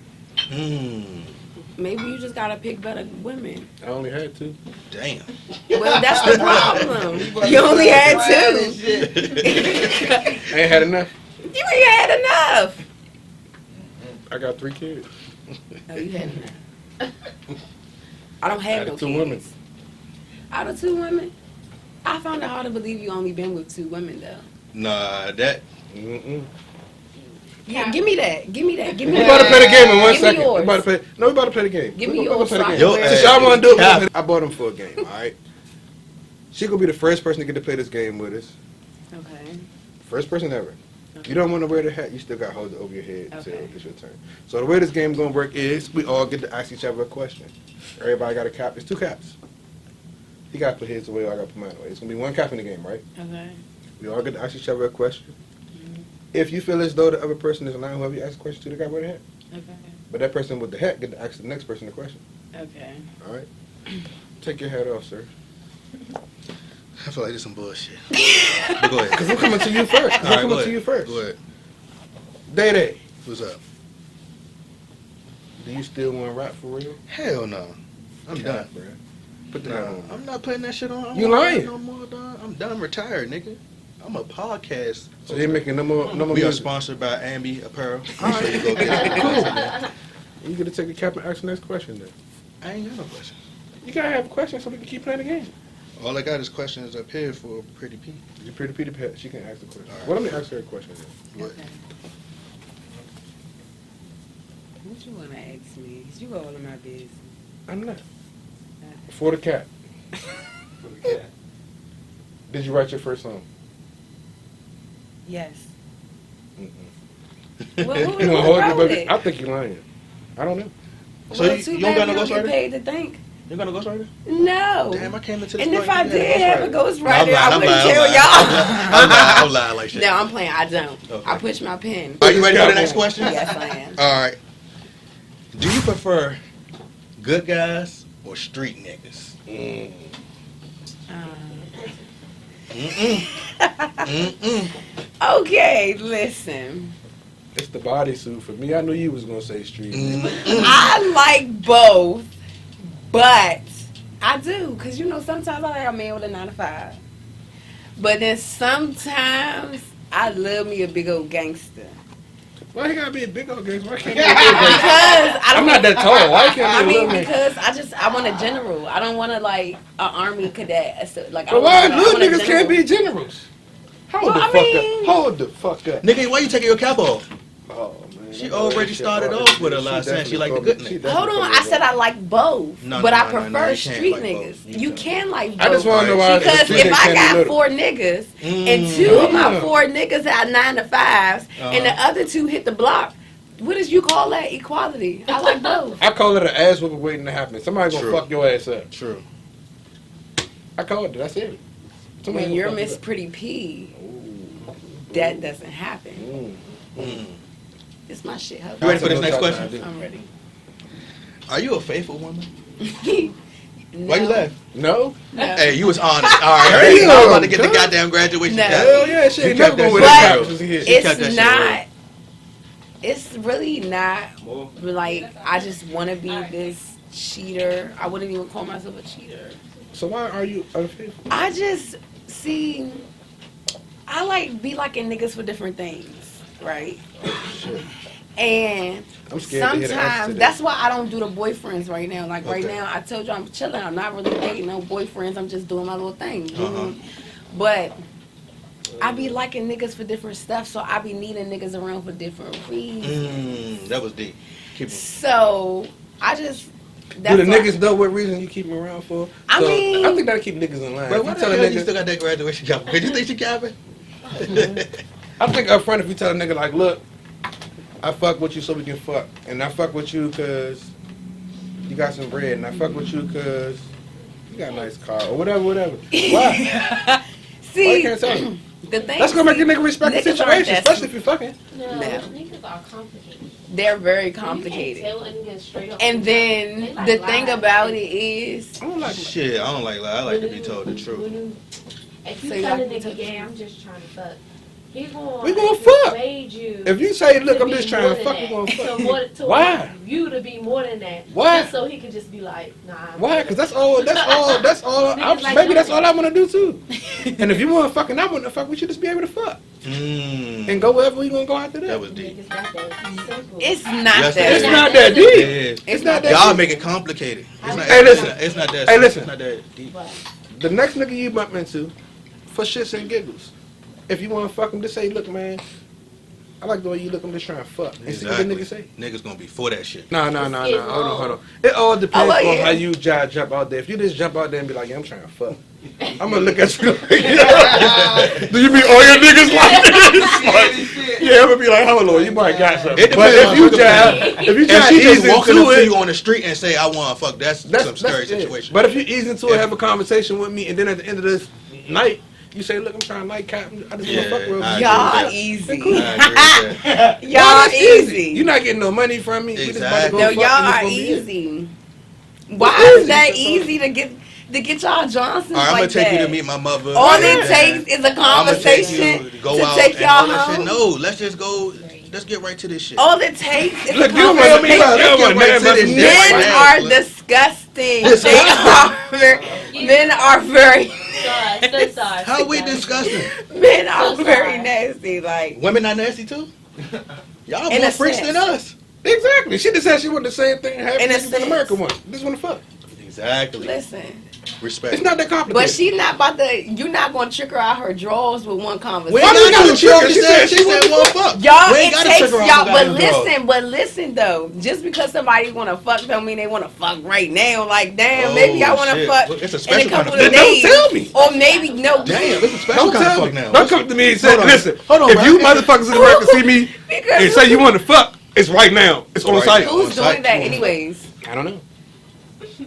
Maybe you just gotta pick better women.
I only had 2.
Damn.
Well, that's the problem. You only had 2.
I ain't had enough.
You ain't had enough.
I got 3 kids.
No, you had enough. I don't have
Out
no
of 2
kids.
women.
Out of 2 women, I found it hard to believe you only been with 2 women though.
Nah, that.
Mm-mm.
Yeah, give me that. Give me that. Give me
We
that.
about to play the game in one
Give me
second. We
yours.
about to play. No, we about to play the game.
Give me
We about to
yours
play the
so I
game.
can
Yo,
wear it.
Since y'all want to do it,
Cap.
I bought them for a game. All right. She gonna be the first person to get to play this game with us.
Okay.
First person ever. You don't want to wear the hat. You still got to hold it over your head until
Okay.
it's your turn. So the way this game gonna work is we all get to ask each other a question. Everybody got a cap. It's 2 caps. He got to put his away. I got to put mine away. It's gonna be 1 cap in the game, right?
Okay.
We all get to ask each other a question. If you feel as though the other person is allowing whoever you ask a question to, the guy wear the hat.
Okay.
But that person with the hat get to ask the next person the question.
Okay.
All right. Take your hat off, sir.
I feel like this some bullshit. But go ahead.
Because I'm coming to you first.
All right,
I'm
go
coming
ahead.
to you first.
Go ahead.
Day.
What's up?
Do you still want to rap for real?
Hell no. I'm done.
Bruh. Put that on.
I'm not putting that shit on.
You lying?
No more, dog. I'm done retired, nigga. I'm a podcast.
So you're making no more
We are
music.
sponsored by Ambi Apparel. So you go get it.
You gotta take a cap and ask the next question then.
I ain't got no questions.
You gotta have questions so we can keep playing the game.
All I got is questions up here for Pretty P.
You're pretty Peter Pet. She can ask the question.
All right.
Well, let me ask her a question then.
What?
What you wanna ask me? 'Cause you all in my business.
I'm not. For the cat. Did you write your first song?
Yes.
Mm-mm.
What
You gonna hold
wrote
it, baby?
it?
I think you're lying. I don't know.
So
Well,
you
too
don't got
bad
no
we don't
ghostwriter?
get paid to think.
You got no ghostwriter?
No.
Damn, I came into this.
And if
point,
I
you
did
had
have a
No,
ghostwriter, I
I'm
wouldn't
lying,
tell
I'm
y'all.
I'm lying like shit.
No, I'm playing. I don't.
Okay.
I push my pen.
Are you ready for the next question?
Yes, I am.
All right. Do you prefer good guys or street niggas?
Okay, listen.
It's the bodysuit for me. I knew you was gonna say street.
I like both, but I do, cause you know sometimes I like a man with a 9 to 5, but then sometimes I love me a big old gangster.
Why he gotta be a big old gangster? Why can't he be a big
Because I
I'm
don't.
not that tall. Why can't
I
he be a
mean,
little gangster?
because I want a general. I don't want to like an army cadet. So, like,
But why
I
little
want a
niggas can't
general.
be generals? Hold
Well,
the
I
fuck
mean-
up. Hold the fuck up.
Nigga, why you taking your cap off?
Oh man.
She already started off with a lie saying she like the good niggas.
Hold on, I said I like both,
No,
but
no,
I
no,
prefer
no, you can't
street
like
niggas.
both. You
You
don't.
can like both.
I just want to know why.
Because
the street
if
niggas
I
can't be
got
little.
4 niggas and 2 of my
Yeah.
4 niggas had 9 to 5s and the other 2 hit the block, what does you call that? Equality. I like both.
I call it an ass whooping waiting to happen. Somebody gonna
True.
fuck your ass up.
True.
I called it. That's it. Somebody
When
gonna
you're
fuck you
Miss
up.
Pretty P, that doesn't happen. It's my shit. Hold
You ready
on.
for this next question?
I'm ready.
Are you a faithful woman?
No.
Why you laugh?
No.
No.
Hey, you was honest. All right.
Damn,
I was about to get the
cuz.
goddamn graduation
No.
cap.
Hell yeah, she ain't
You
never
kept
gonna
that
wear
shit
that
real.
cap since he hit.
She kept that
It's
shit
not. It's really not. Like, I just want to be this cheater. I wouldn't even call myself a cheater.
So why are you unfaithful?
I just see. I like be liking niggas for different things, right? And
I'm scared to hear the answer to
sometimes
that.
that's why I don't do the boyfriends right now. Like right
Okay.
now, I told you I'm chilling. I'm not really dating no boyfriends. I'm just doing my little thing.
Uh-huh.
But I be liking niggas for different stuff, so I be needing niggas around for different reasons.
That was deep. Keep it.
So I just.
Do the
why-
niggas know what reason you keep them around for?
I
So,
mean-
I think that'll keep niggas in line.
Bro,
If
why
you
the
tell a
hell you
nigga,
still got that graduation cap? Did you think she capping?
I think up front if you tell a nigga like, look, I fuck with you so we can fuck, and I fuck with you cause you got some bread, and I fuck with you cause you got a nice car or whatever. Why?
See,
Why you can't tell him?
the thing.
That's gonna make a nigga respect the
niggas aren't
situation,
that
especially if you're fucking.
No,
No.
niggas are complicated.
They're very
You can't
complicated.
tell a nigga straight up.
And then
They like
the thing
lies.
about it is,
I don't like
Shit, I don't like lie. I like to be told the truth.
If you
So you
tell a
like to
nigga,
tell the
yeah, I'm just trying to fuck, he gonna
We gonna fuck.
persuade you.
If you say, look,
to
I'm
be
just trying
more
to
than
fuck, we
that.
gonna fuck.
To more, to
Why?
you to be more than that.
Why?
Just so he can just be like, nah. I'm
Why?
good.
Because that's all.
Niggas like
Maybe that's
that.
all I want to do too. And if you want to fuck and I want to fuck, we should just be able to fuck and go wherever we gonna go after that.
That was deep.
Niggas like that. Simple.
it's not
Yes,
that.
It's not that deep.
It is.
It's not that.
Y'all make it complicated. It's not,
Hey, listen.
It's not that.
Hey, listen.
It's not that deep.
But
The next nigga you bump into, for shits and giggles, if you want to fuck him, just say, look, man, I like the way you look. I'm just trying to fuck. And see what the nigga say.
Niggas gonna be for that shit.
Nah.
It's
Hold
wrong.
on. It all depends
like
on
it.
how you jump out there. If you just jump out there and be like, yeah, I'm trying to fuck, I'm gonna look at you like, do you mean all your niggas like this? Like, yeah, I'm gonna be like, hold on, you might got something.
It
But
depends
if
on
you
circumstance.
if you
If
try
she
to
just
ease
walking
into
up to
it,
you on the street and say, I want to fuck, that's some scary
it.
situation.
But if you ease into it,
Yeah.
have a conversation with me, and then at the end of this night, you say, look, I'm trying to nightcap. I just want
Yeah,
to fuck real
I
quick.
Y'all
agree
easy.
I agree with that.
Y'all
That's
easy.
You're not getting no money from me. We just about to go
No,
fuck,
y'all
and it's
are
gonna be it.
easy. Why
easy?
is that easy to get y'all Johnsons
All right, I'm
like
gonna take
that?
you to meet my mother.
All
and
it
then
takes is a
I'ma take
conversation
you to go
to
out
take
and all
y'all
that shit.
home.
No, let's just go let's get right to this shit.
All it takes is
Look,
a
you don't want me
conversation.
Let's get right to this shit
Men
right now.
are disgusting. Men are very
Sorry, so sorry.
How we disgusting?
men are
So
very
sorry.
nasty. Like
Women not nasty too? Y'all
In
more
a
freaks
sense.
than us.
Exactly. She just said she wanted the same thing
In
happen
a
in
sense.
America once. This one to fuck.
Exactly.
listen,
Respect.
It's not that complicated.
but she not about to. You're not gonna trick her out her drawers with one
We
conversation.
ain't
Why we
gotta
gotta
trick her.
trick
She
her?
said
She said
one fuck.
Y'all,
We ain't
it
gotta
takes
trick her out
y'all.
no
But
goddamn drawers.
listen though. Just because somebody wanna fuck don't mean they wanna fuck right now. Like, damn,
Oh,
maybe I wanna
shit.
fuck
Well, it's a
in
special
a couple
kind
of
of
Don't
days.
tell me.
Or maybe no.
Damn, it's a special
Don't
kind of
tell
fuck
me.
now.
Don't come to me and say,
Hold on.
listen,
Hold on,
if
man.
you motherfuckers in America see me
Because
and say you want to fuck, it's right now. It's on
Right
site.
now.
who's
on
doing
site.
that anyways?
I don't know.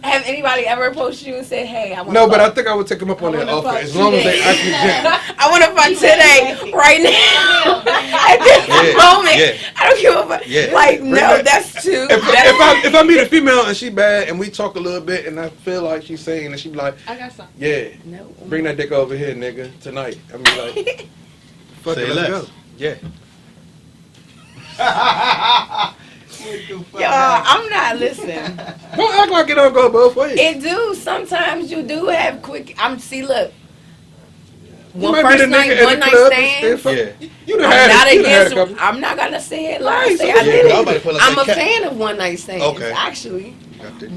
Have anybody ever approached you and said, "Hey, I want
No, but I
fuck.
think I would take them up on
I
that
wanna
offer
fuck
as long as they
today."
actually can.
I want to fuck today, right now, at this
Yeah,
moment.
yeah.
I don't give a fuck.
Yeah.
Like,
Bring
no,
that-
that's too.
If I meet a female and she bad and we talk a little bit and I feel like she's saying and she be like,
I got some.
yeah,
No.
bring that dick over here, nigga, tonight. I mean, like, fuck
Say
it, let's
less.
go.
Yeah.
Y'all, I'm not listening.
Don't act like it don't go both ways.
It do. Sometimes you do have quick. Look.
You
One
might be the
first night,
nigga in
one
the
night
club
stand.
and fuck-
Yeah.
You done
I'm
had
not
it. You done had a
against.
couple.
I'm not gonna say it.
Right,
Like, say
so
I
yeah,
did
y'all about to
it.
feel like
I'm
that
a
cat-
fan of one night stands.
Okay.
Actually.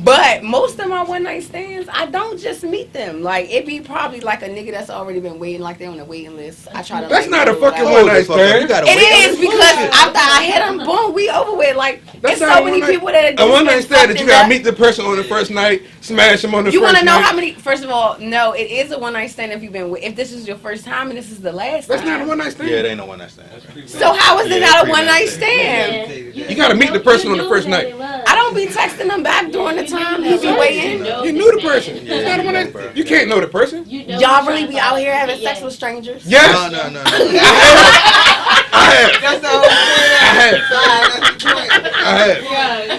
But most of my one night stands, I don't just meet them. Like, it be probably like a nigga that's already been waiting, like they're on the waiting list. I try to.
That's
like,
not a
go
fucking
without-
one
Hold
night
the fuck up. You
stand.
gotta
It
wait on
is
this
because
bullshit.
after I hit them, boom, we over with. Like,
That's
there's
not
so
a
many
one-night-
people that
A one night stand that you gotta meet the person on the first night, smash them on the
You
first
want to know
night.
how many? First of all, no, it is a one night stand if you've been with. If this is your first time and this is the last
That's
time.
not a one night stand.
Yeah, they ain't no one night stand.
So how is it
Yeah,
not a
pretty
one night
nice.
stand?
You gotta meet the person on the first night.
I don't be texting them back during the time he be waiting.
You knew the person.
Yeah,
It's not a one
you
night.
know,
You can't know the person.
Y'all really be out here having sex with strangers?
Yes.
No.
I have.
That's the whole point.
I have.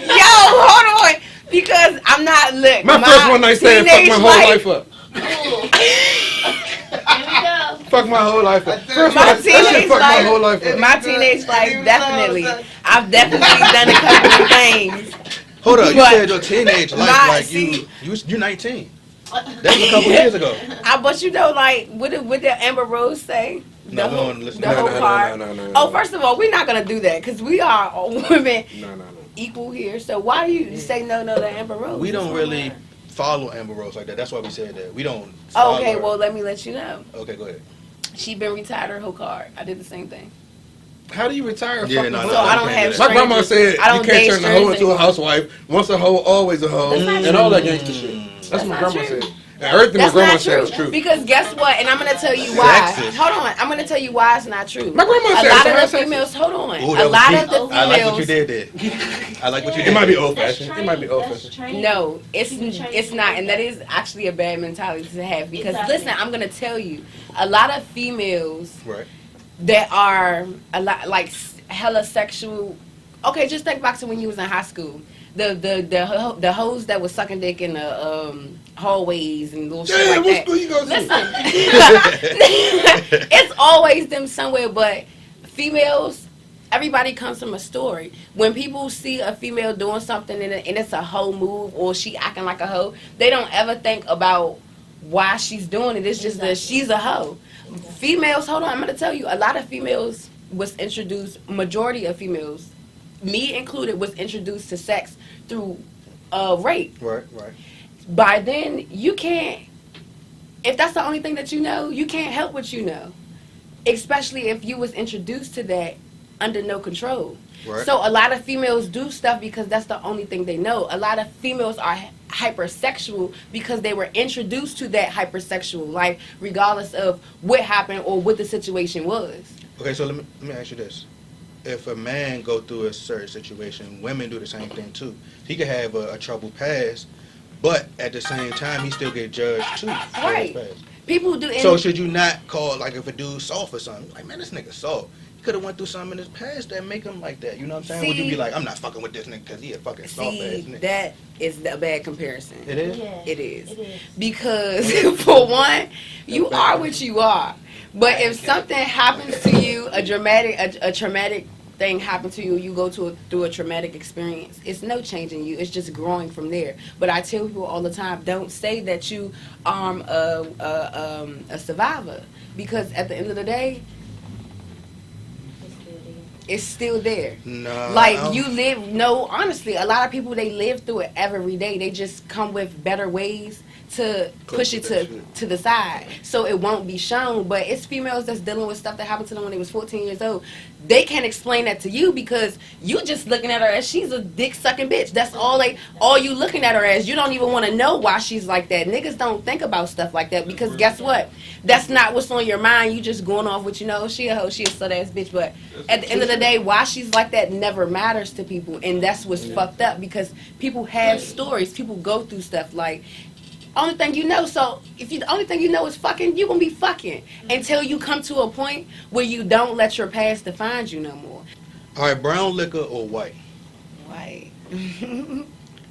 Yo, hold on. Because I'm not look.
My first one night stand fucked my whole life up. Fuck my whole life up. First
My
one, that shit
teenage
fucked my
life-
whole life up.
My teenage life, definitely. I've definitely done a couple of things.
Hold up, you
But
said your teenage life
my-
like
see-
you 19. That was a couple years ago.
But you know, like, what did Amber Rose say?
No,
The
we
whole,
don't listen
the
to
whole
that.
part.
No.
Oh, first of all, we're not gonna do that because we are all women
No.
equal here. So why do you say no to Amber Rose?
We don't
It's
really
not
follow Amber Rose like that. That's why we said that. We don't.
right.
follow
Okay,
her.
well, let me let you know.
Okay, go ahead.
She been retired her whole card. I did the same thing.
How do you retire?
Yeah,
Fucking
no,
hoe?
no,
So I don't
can't
have
do that.
My grandma said
I don't
you can't
date
turn a hoe
strangers
into a
anymore.
housewife. Once a hoe, always a hoe,
That's not
and all that
true.
gangster shit. That's what my
not
grandma
true.
said. And everything
That's
my grandma
not
said
true.
is true.
Because guess what? And I'm gonna tell you why.
Sexist.
Hold on. I'm gonna tell you why it's not true.
My grandma
a
said
lot
it's
of the
sexist.
females. Hold on.
Ooh,
A
that was
lot
deep.
of the females.
I like what you did there. I like what you did.
It might be
there.
old fashioned. It might be old fashioned.
No, it's not, and that is actually a bad mentality to have. Because
Exactly.
listen, I'm gonna tell you, a lot of females
Right.
that are a lot like hella sexual. Okay, just think back to when you was in high school. The hoes that was sucking dick in the hallways and little shit
Damn,
like
what
that.
school you go to?
Listen, it's always them somewhere, but females. Everybody comes from a story. When people see a female doing something and it's a hoe move or she acting like a hoe, they don't ever think about why she's doing it. It's just that she's a hoe. Females, hold on, I'm gonna tell you, a lot of females was introduced. Majority of females, me included, was introduced to sex through rape.
Right.
By then, you can't. If that's the only thing that you know, you can't help what you know. Especially if you was introduced to that under no control.
Right.
So a lot of females do stuff because that's the only thing they know. A lot of females are hypersexual because they were introduced to that hypersexual life, regardless of what happened or what the situation was.
Okay, so let me ask you this. If a man go through a certain situation, women do the same thing too. He could have a troubled past, but at the same time, he still get judged too. for his
Right.
past.
People do.
So should you not call, like, if a dude soft or something, like, man, this nigga soft. He could have went through something in his past that make him like that. You know what I'm saying? Would you be
See-
like, I'm not fucking with this nigga because he a fucking soft ass
See,
nigga?
that is a bad comparison.
It is?
It is.
It is.
Because for one, you are what you are. But if something happens to you, a traumatic thing happen to you, you go through a traumatic experience, it's no changing you. It's just growing from there. But I tell people all the time, don't say that you are a survivor, because at the end of the day, it's still there.
No,
Like you live. No, honestly, a lot of people, they live through it every day. They just come with better ways to push it to the side, so it won't be shown. But it's females that's dealing with stuff that happened to them when they was 14 years old. They can't explain that to you because you just looking at her as she's a dick sucking bitch. That's all you looking at her as. You don't even want to know why she's like that. Niggas don't think about stuff like that because guess what? That's not what's on your mind. You just going off with, she a hoe, she a slut ass bitch. But at the end of the day, why she's like that never matters to people, and that's what's fucked up, because people have stories. People go through stuff. Like, only thing you know, so if the only thing you know is fucking, you gonna be fucking until you come to a point where you don't let your past define you no more.
All right, brown liquor or white?
White.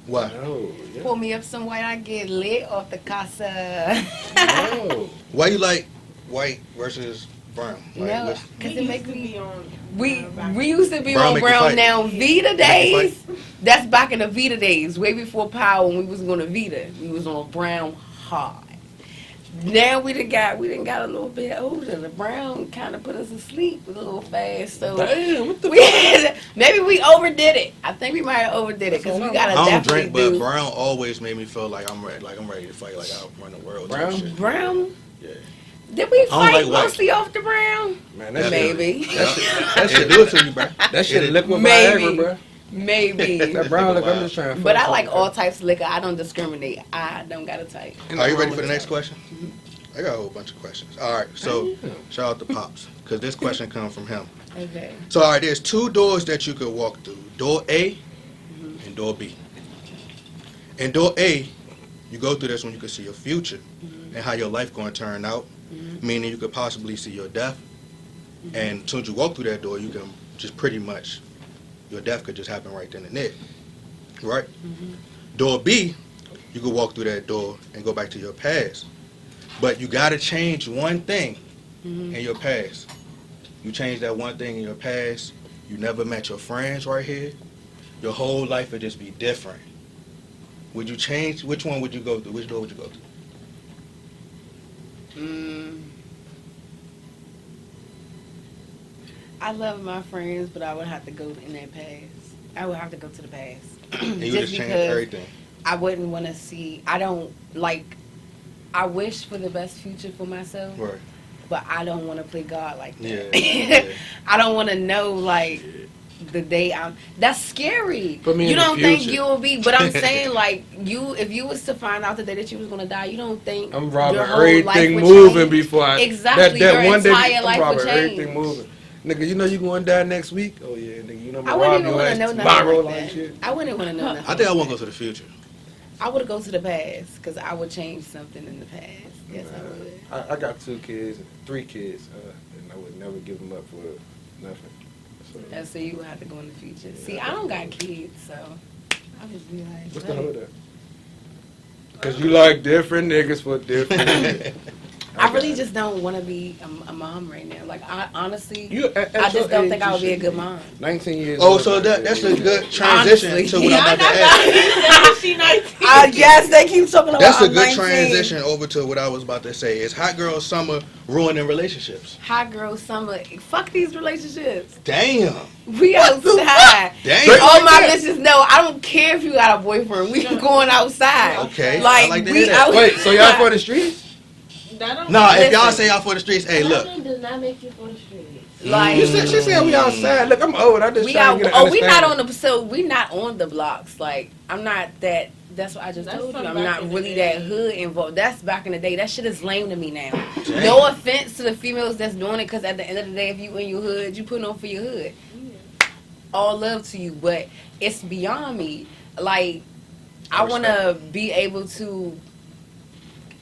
Why?
Oh, yeah.
Pull me up some white, I get lit off the casa.
Oh.
Why you like white versus brown? Like,
No,
what's-
because it makes me.
on.
We used to be
Brown
on
make you
brown
fight.
now. Vita
you
days. That's back in the Vita days, way before Power. When we was going to Vita, we was on brown hard. Now we done got a little bit older. The brown kind of put us asleep a little fast. So
Damn, what the
maybe we overdid it. I think we might have overdid it because we gotta
I don't
definitely
drink, but
do
brown always made me feel like I'm ready. Like I'm ready to fight. Like I'll run the world. type
Brown?
shit.
brown.
Yeah.
Did we
don't
fight
like white.
mostly off the brown?
Man, that shit,
Maybe.
That shit do it to you, bro.
that shit
It-
liquid
Maybe.
Viagra, bro.
Maybe.
That brown liquor, I'm just trying to
But I
fuck
like
something.
all types of liquor. I don't discriminate. I don't got a type.
Are you ready for the next question? I got a whole bunch of questions. All right, so shout out to Pops, because this question comes from him.
Okay.
So, all right, there's two doors that you could walk through. Door A and door B. In door A, you go through this when you can see your future and how your life going to turn out, meaning you could possibly see your death. And as soon as you walk through that door, you can just pretty much, your death could just happen right then and there. Right? Door B, you could walk through that door and go back to your past. But you got to change one thing in your past. You change that one thing in your past, you never met your friends right here, your whole life would just be different. Would you change? Which one would you go through? Which door would you go through?
I love my friends, but I would have to go in that past. I would have to go to the past.
And you would just change
because
everything.
I wouldn't want to see. I wish for the best future for myself,
Right.
but I don't want to play God like that.
Yeah.
I don't want to know like the day I'm. That's scary.
Put me
You
in the
don't think
future.
you'll be, but I'm saying like if you was to find out the day that you was gonna die, you don't think
I'm robbing
your whole life
everything
would
moving
change?
before I.
Exactly,
That
your
one day,
entire
I'm
life
robbing
would
everything
change.
moving. Nigga, you know you going to die next week? Oh yeah, nigga, you know
I
I'm
wouldn't
rob
even
your
want to
ass
know
tomorrow
nothing like
like
that.
shit.
I wouldn't want to know nothing.
I think I want to go to the future.
I would go to the past because I would change something in the past. Yes, I would.
I got 2 kids, 3 kids, and I would never give them up for nothing. So,
So you would have to go in the future. See, I don't got kids, so I just be like,
what's the
hey.
hold up? Because you like different niggas for different shit.
I really just don't want to be a mom right now. Like, I honestly,
You, at
I
your
just don't
age,
think
you
I would be a
should
good mom.
19 years
Oh,
old,
so that's a good transition
Honestly.
to what I'm about to ask.
She 19.
Yes, they keep talking about
That's a
I'm
good
19.
transition over to what I was about to say. Is hot girl summer ruining relationships?
Hot girl summer. Fuck these relationships.
Damn.
We outside.
Damn.
All my bitches know. I don't care if you got a boyfriend. We going outside.
Okay,
Like,
I like to
we
hear that.
out.
Wait, so y'all for the streets?
Nah, if y'all
Listen.
say y'all for the streets, hey, look.
Nothing does not make you for the streets.
Like,
She said we outside. Look, I'm old. I just
we
trying
out.
to get
Oh, we not on the. So we not on the blocks. Like, I'm not that. That's what I just
That's
told you.
from
I'm
back
not
in the
really
day.
that hood involved. That's back in the day. That shit is lame to me now.
Dang.
No offense to the females that's doing it, because at the end of the day, if you in your hood, you putting on for your hood. All love to you, but it's beyond me. Like, I want to be able to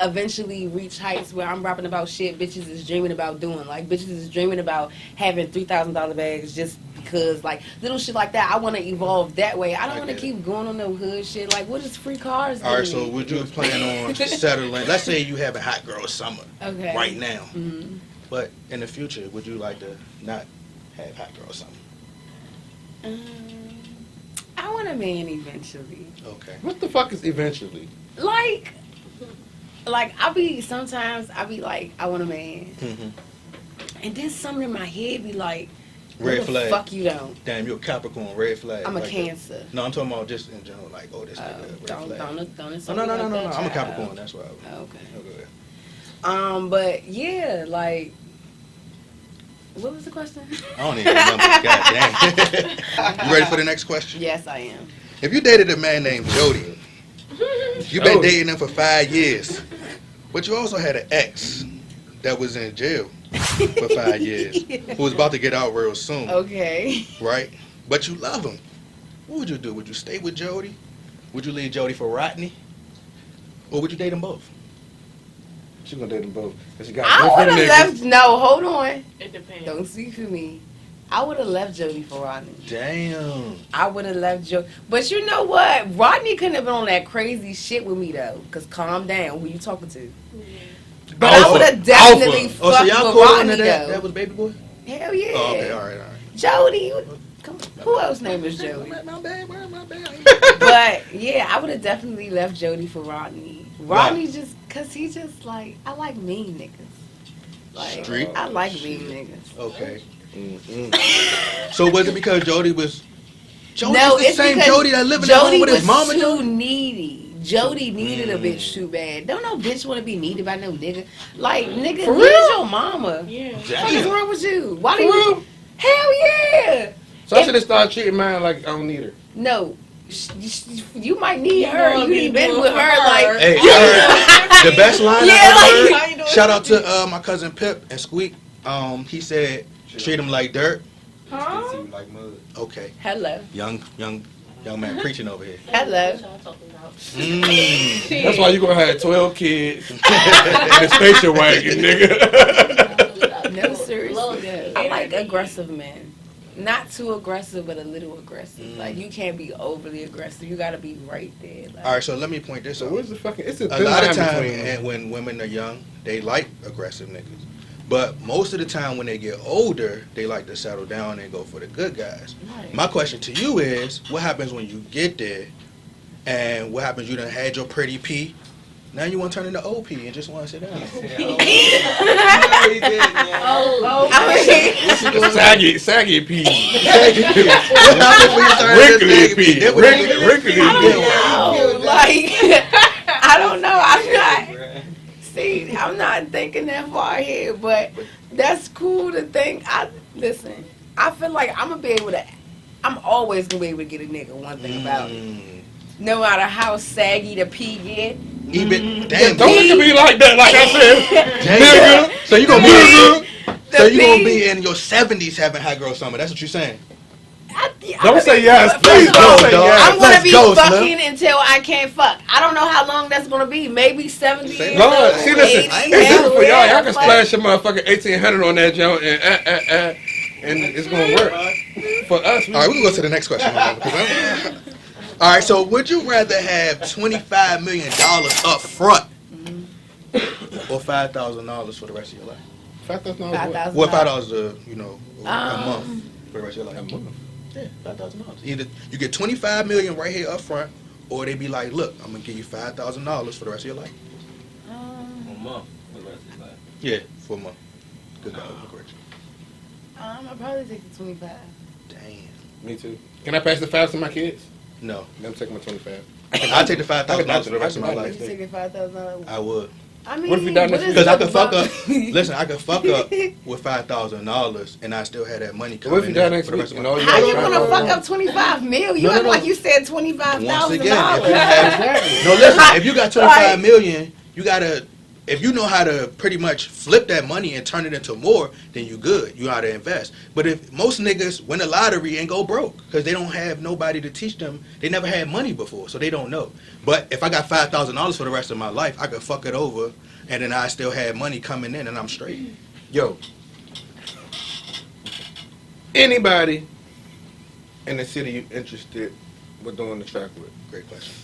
eventually reach heights where I'm rapping about shit bitches is dreaming about doing. Like, bitches is dreaming about having $3,000 bags just because, like, little shit like that. I want to evolve that way. I don't want to keep going on no hood shit. Like, what is free cars
All right,
doing?
so would you plan on settling? Let's say you have a hot girl summer
Okay.
right now,
Mhm.
but in the future, would you like to not have hot girl summer?
I want a man eventually.
Okay.
What the fuck is eventually?
Like sometimes I be like, I want a man.
Mm-hmm.
And then something in my head be like,
Red
no, the
flag.
fuck you don't.
Damn, you're a Capricorn. Red flag.
I'm a
like
Cancer.
No, I'm talking about just in general. Like, oh, this nigga, red
Don't
flag.
don't
No,
insult
no,
me
no,
like
no, no,
that,
no. I'm a
child.
Capricorn. That's why.
Okay.
Okay.
But yeah, like, what was the question?
I don't even remember. God damn. You ready for the next question?
Yes, I am.
If you dated a man named Jody, you've been
Jody.
dating him for 5 years, but you also had an ex that was in jail for 5 years, who was about to get out real soon,
Okay.
right? But you love him. What would you do? Would you stay with Jody? Would you leave Jody for Rodney? Or would you date them both?
She gonna date them both. 'Cause she got
I would
different
have
niggas.
left. No, hold on.
It depends.
Don't speak for me. I would have left Jody for Rodney.
Damn.
I would have left Jody. But you know what? Rodney couldn't have been on that crazy shit with me, though. Because calm down. Who you talking to? But I would have definitely
Oh, so
fucked
y'all
with
caught on
Rodney,
to that?
though.
That was Baby Boy?
Hell yeah.
Oh, okay, all right.
Jody. Come on. Who else name is Jody?
My bad.
But, yeah, I would have definitely left Jody for Rodney. Rodney just, because he just, like, I like mean niggas. Like,
Street?
I like mean niggas.
Okay.
Mm-mm.
So was it because Jody was... Jody's
No,
the
it's
same
because
Jody that living at home with his mama?
Jody was
Jody?
too needy. Jody needed a bitch too bad. Don't no bitch want to be needed by no nigga. Like, nigga,
For
need
real?
your mama.
Yeah.
What is wrong with you? Why do
For
you?
real?
Hell yeah.
So I should have started treating mine like I don't need her.
No. You might need
You
her.
gonna
You
be
ain't been
doing
with
for
her
her.
like.
Hey, the best line
Yeah,
I ever
like-
heard, shout out to my cousin Pip and Squeak. He said, treat him like dirt.
Huh?
Like mud.
Okay.
Hello.
Young man preaching over here.
Hello.
That's what I'm talking about.
That's why you gonna have 12 kids and a station wagon, nigga.
No, seriously. Though. I like aggressive men. Not too aggressive, but a little aggressive. Like, you can't be overly aggressive. You gotta be right there. Like,
All right, so let me point this
So
out.
where's the fucking? It's a
A
thin
lot of
line
time,
between.
and when women are young, they like aggressive niggas. But most of the time, when they get older, they like to settle down and go for the good guys.
Right.
My question to you is, what happens when you get there, and what happens? You done had your pretty P. Now you want to turn into OP and just want to sit down.
Saggy P.
What happens when you turn into
Wrinkly
P?
P.
That what it is?
Wrinkly P.
Oh, like, I don't know. I'm not. See, I'm not thinking that far ahead, but that's cool to think. Listen. I feel like I'm gonna be able to. I'm always gonna be able to get a nigga. One thing about it, no matter how saggy the P get.
Even damn,
Don't look at me like that, like I said.
damn. So you gonna be
The
gonna
P-
be in your 70s having hot girl summer? That's what you're saying?
Don't say yes, please.
go,
Don't say
dog.
yes.
I'm gonna
Let's
be
go, Slim.
fucking until I can't fuck. I don't know how long that's gonna be. Maybe 70 years.
Lord,
old,
see, listen,
80,
it's different for y'all. Y'all can
like-
splash your motherfucking 1800 on that joint and it's gonna work. For us,
All right, we can go to the next question. All right, so would you rather have $25 million up front or $5,000 for the rest of your life?
$5,000.
$5,000.
Well, $5, a month for the rest of your life.
A month.
Yeah, $5,000. Either you get $25 million right here up front, or they be like, look, I'm gonna give you $5,000 for the rest of your life.
A month for the rest of his life.
Yeah, for a month. Good God, correction.
I'll probably take the 25.
Damn.
Me too. Can I pass the 5 to my kids?
No,
I'm taking my 25.
I'll take the $5,000 for the rest of my
I
life.
You taking $5,000?
I would.
I mean,
What if we die next
what
week?
is
Because I
it
could fuck
about-
up. Listen, I could fuck up with $5,000 and I still had that money
What
coming
if you die
in
next
for the
week?
rest of
And
my
all
life.
you
How
got
you
is
gonna
$5,000?
fuck up 25 mil? You
No,
act
no,
like
no.
you said $25,000.
Once again, if you got 25 million, you gotta. If you know how to pretty much flip that money and turn it into more, then you good. You know how to invest. But if most niggas win the lottery and go broke because they don't have nobody to teach them, they never had money before, so they don't know. But if I got $5,000 for the rest of my life, I could fuck it over, and then I still had money coming in, and I'm straight.
Yo, anybody in the city you interested with doing the track with?
Great question.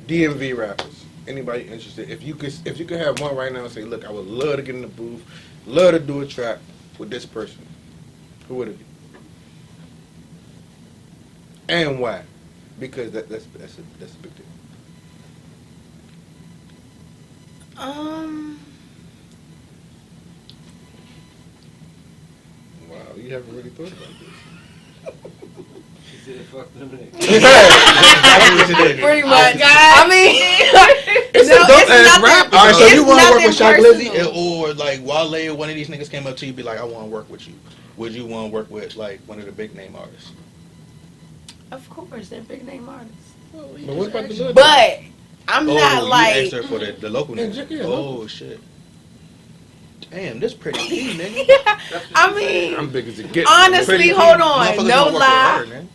DMV rappers. Anybody interested? If you could have one right now and say, look, I would love to get in the booth, love to do a track with this person. Who would it be? And why? Because that's a big deal. Wow, you haven't really thought about this.
She said, fuck them niggas.
Pretty much. I mean,
It's a dope ass rap.
All right, so
It's
you want to work
nothing
with Shock
personal.
Lizzy, or like Wale, or one of these niggas came up to you, be like, I want to work with you. Would you want to work with like one of the big name artists?
Of course, they're big name artists.
But what about the little?
But I'm
Oh,
not
you
like.
asked her for the local
Yeah,
nigga.
yeah,
Oh
local.
shit. Damn, this pretty key, nigga.
I mean,
I'm big as it gets.
honestly,
Pretty
hold
key.
on.
Motherfuckers
No
wanna work with
lie.
her, man.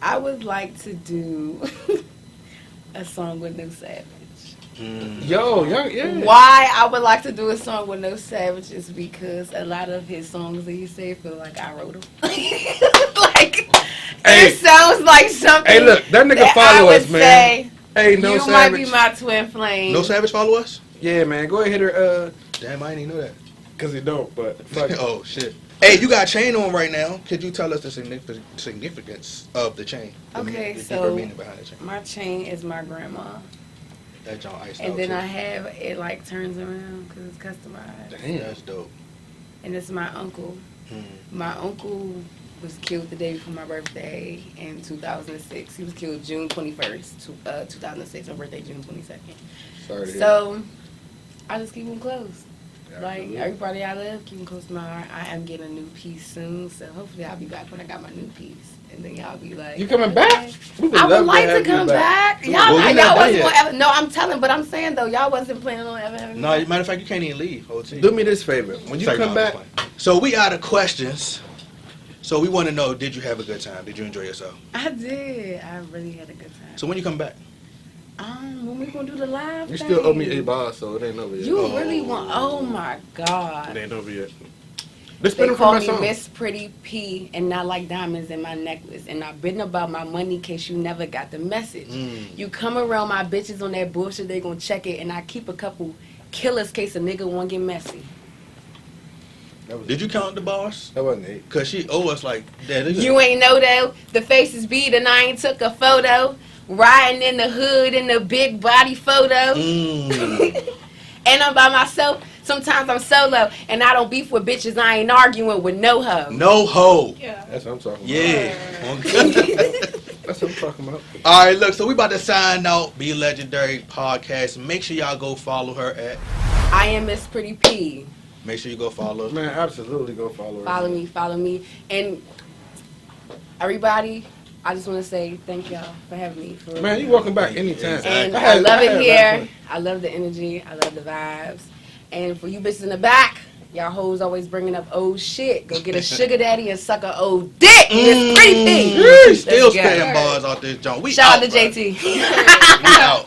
I would like to do a song with No Savage.
Yo, yeah.
Why I would like to do a song with No Savage is because a lot of his songs that he say feel like I wrote them. Like
Hey.
it sounds like something.
Hey, look, that nigga
I
follow
would
us, man.
say,
Hey, No
you
Savage.
might be my twin flame.
No Savage follow us?
Yeah, man. Go ahead, hit her.
Damn, I didn't even know that.
Cause he don't. But fuck.
Oh shit. Hey, you got a chain on right now. Could you tell us the significance of the chain?
Okay,
the
so
deeper meaning behind the chain.
my chain is my grandma,
That John iced
and
out
then
too.
I have it like turns around because it's customized,
Damn, that's dope.
and it's my uncle. My uncle was killed the day before my birthday in 2006. He was killed June 21st, 2006. My birthday June 22nd.
Sorry to hear.
So I just keep them close.
Yeah,
Like
absolutely.
everybody I love, keep them close to my heart. I am getting a new piece soon, so hopefully I'll be back when I got my new piece, and then y'all be like,
You coming
okay.
back? We
I would
love
like to
have you
come back. Y'all,
Well, we not
y'all
done
wasn't
yet.
gonna ever. No, I'm telling, but I'm saying though, y'all wasn't planning on ever having.
No,
me.
matter of fact, you can't even leave. OT.
Do me this favor. When you
Sorry,
come
no, I'm
back,
just playing. So we out of questions. So we want to know: did you have a good time? Did you enjoy yourself?
I did. I really had a good time.
So when you come back?
When we gonna do the live?
you
thing?
still owe me $8, so it ain't over yet.
You really want? Oh my God.
It ain't over yet. Let's
They
spin it for
call
my
me
song.
Miss Pretty P and not like diamonds in my necklace. And I've been about my money in case you never got the message. You come around my bitches on that bullshit, they gonna check it. And I keep a couple killers case a nigga won't get messy.
Did you count the bars?
That wasn't 8.
Cause she owe us like that.
You ain't know though, the faces beat and I ain't took a photo. Riding in the hood in the big body photo. And I'm by myself. Sometimes I'm solo. And I don't beef with bitches. I ain't arguing with no hoe.
No hoe.
That's what I'm talking about.
Yeah.
That's what I'm talking about.
All right, look. So we about to sign out. Be Legendary Podcast. Make sure y'all go follow her at.
I am Miss Pretty P.
Make sure you go follow.
Man, absolutely go follow her.
Follow me. And everybody, I just want to say thank y'all for having me. For
Man, you welcome back anytime.
And I
had-
love
had
it
a lot
here.
of fun.
I love the energy. I love the vibes. And for you bitches in the back, y'all hoes always bringing up old shit. Go get a sugar daddy and suck a old dick. Miss Pretty P.
She still
Let's go.
spitting bars out this joint. We
Shout
out,
out to
bro.
JT.
We out.